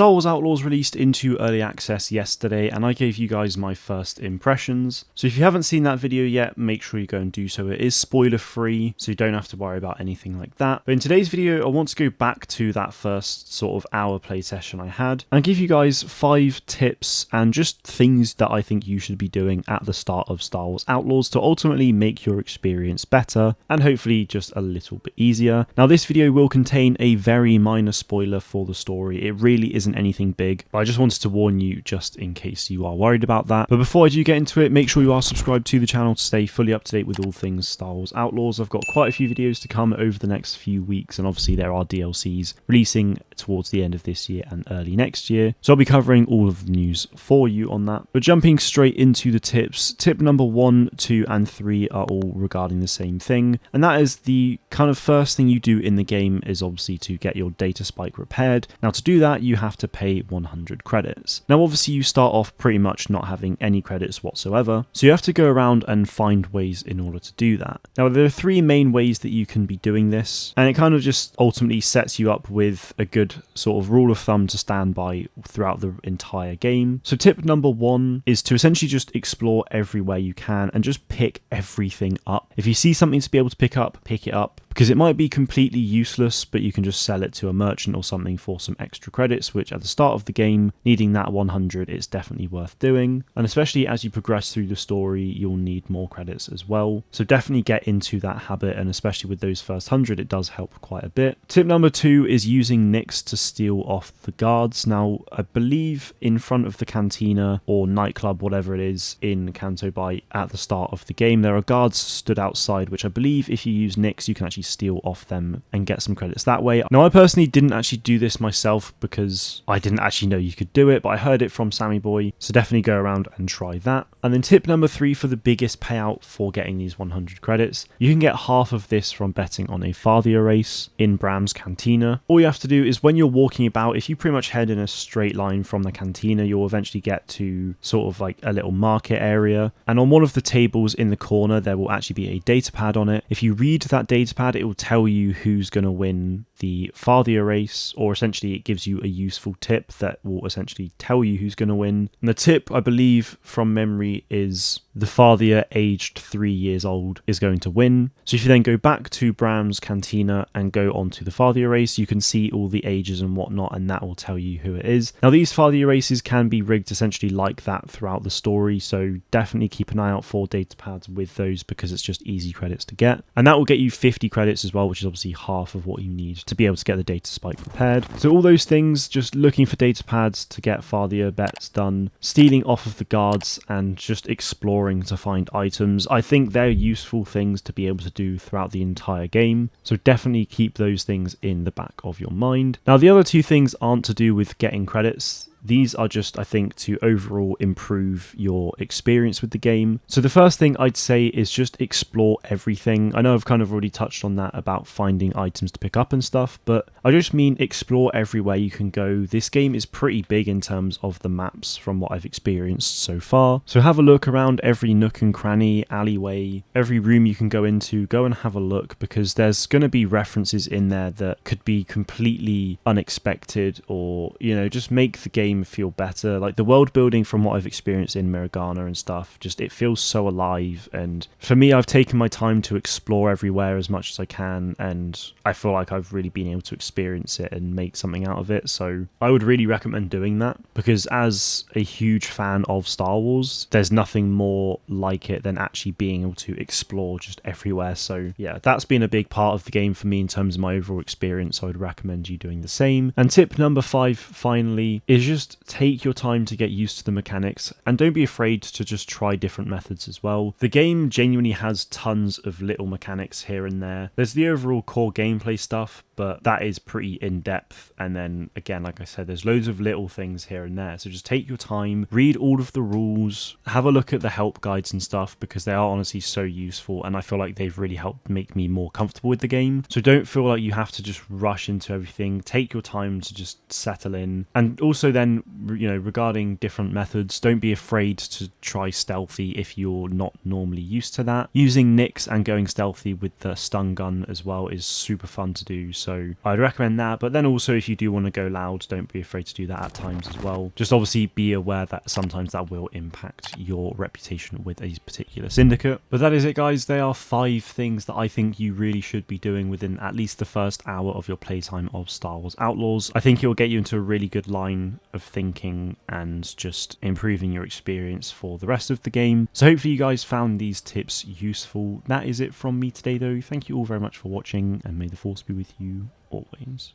Star Wars Outlaws released into early access yesterday, and I gave you guys my first impressions. So if you haven't seen that video yet, make sure you go and do so. It is spoiler free, so you don't have to worry about anything like that. But in today's video, I want to go back to that first sort of hour play session I had and give you guys 5 tips and just things that I think you should be doing at the start of Star Wars Outlaws to ultimately make your experience better and hopefully just a little bit easier. Now this video will contain a very minor spoiler for the story. It really isn't anything big, but I just wanted to warn you just in case you are worried about that. But before I do get into it, make sure you are subscribed to the channel to stay fully up to date with all things Star Wars Outlaws. I've got quite a few videos to come over the next few weeks, and obviously there are DLCs releasing towards the end of this year and early next year, so I'll be covering all of the news for you on that. But jumping straight into the tips, tip number 1, 2 and 3 are all regarding the same thing, and that is the kind of first thing you do in the game is obviously to get your data spike repaired. Now to do that you have to pay 100 credits. Now obviously you start off pretty much not having any credits whatsoever, so you have to go around and find ways in order to do that. Now there are 3 main ways that you can be doing this, and it kind of just ultimately sets you up with a good sort of rule of thumb to stand by throughout the entire game. So tip number 1 is to essentially just explore everywhere you can and just pick everything up. If you see something to be able to pick it up, because it might be completely useless, but you can just sell it to a merchant or something for some extra credits, which at the start of the game, needing that 100 is definitely worth doing. And especially as you progress through the story, you'll need more credits as well. So definitely get into that habit, and especially with those first 100, it does help quite a bit. Tip number 2 is using Nix to steal off the guards. Now, I believe in front of the cantina or nightclub, whatever it is, in Canto Bight at the start of the game, there are guards stood outside, which I believe if you use Nix, you can actually steal off them and get some credits that way. Now I personally didn't actually do this myself because I didn't actually know you could do it, but I heard it from Sammy Boy, so definitely go around and try that. And then tip number 3 for the biggest payout for getting these 100 credits, you can get half of this from betting on a Farthia race in Bram's Cantina. All you have to do is when you're walking about, if you pretty much head in a straight line from the cantina, you'll eventually get to sort of like a little market area, and on one of the tables in the corner there will actually be a data pad on it. If you read that data pad, it will tell you who's going to win the Farthia race, or essentially it gives you a useful tip that will essentially tell you who's going to win. And the tip, I believe from memory, is the Farthia aged 3 years old is going to win. So if you then go back to Bram's Cantina and go onto the Farthia race, you can see all the ages and whatnot, and that will tell you who it is. Now these Farthia races can be rigged essentially like that throughout the story, so definitely keep an eye out for data pads with those because it's just easy credits to get. And that will get you 50 credits as well, which is obviously half of what you need to be able to get the data spike prepared. So all those things, just looking for data pads to get Farthia bets done, stealing off of the guards, and just exploring to find items. I think they're useful things to be able to do throughout the entire game, so definitely keep those things in the back of your mind. Now the other 2 things aren't to do with getting credits. These are just, I think, to overall improve your experience with the game. So the first thing I'd say is just explore everything. I know I've kind of already touched on that about finding items to pick up and stuff, but I just mean explore everywhere you can go. This game is pretty big in terms of the maps from what I've experienced so far. So have a look around every nook and cranny, alleyway, every room you can go into, go and have a look, because there's going to be references in there that could be completely unexpected, or, you know, just make the game feel better. Like the world building from what I've experienced in Miragana and stuff, just it feels so alive, and for me I've taken my time to explore everywhere as much as I can, and I feel like I've really been able to experience it and make something out of it. So I would really recommend doing that, because as a huge fan of Star Wars, there's nothing more like it than actually being able to explore just everywhere. So yeah, that's been a big part of the game for me in terms of my overall experience, so I would recommend you doing the same. And tip number 5 finally is just take your time to get used to the mechanics, and don't be afraid to just try different methods as well. The game genuinely has tons of little mechanics here and there. There's the overall core gameplay stuff, but that is pretty in-depth, and then again, like I said, there's loads of little things here and there. So just take your time, read all of the rules, have a look at the help guides and stuff, because they are honestly so useful, and I feel like they've really helped make me more comfortable with the game. So don't feel like you have to just rush into everything. Take your time to just settle in. And also then, you know, regarding different methods, don't be afraid to try stealthy if you're not normally used to that. Using Nix and going stealthy with the stun gun as well is super fun to do. So So I'd recommend that. But then also, if you do want to go loud, don't be afraid to do that at times as well. Just obviously be aware that sometimes that will impact your reputation with a particular syndicate. But that is it, guys. They are 5 things that I think you really should be doing within at least the first hour of your playtime of Star Wars Outlaws. I think it will get you into a really good line of thinking and just improving your experience for the rest of the game. So hopefully you guys found these tips useful. That is it from me today, though. Thank you all very much for watching, and may the Force be with you always.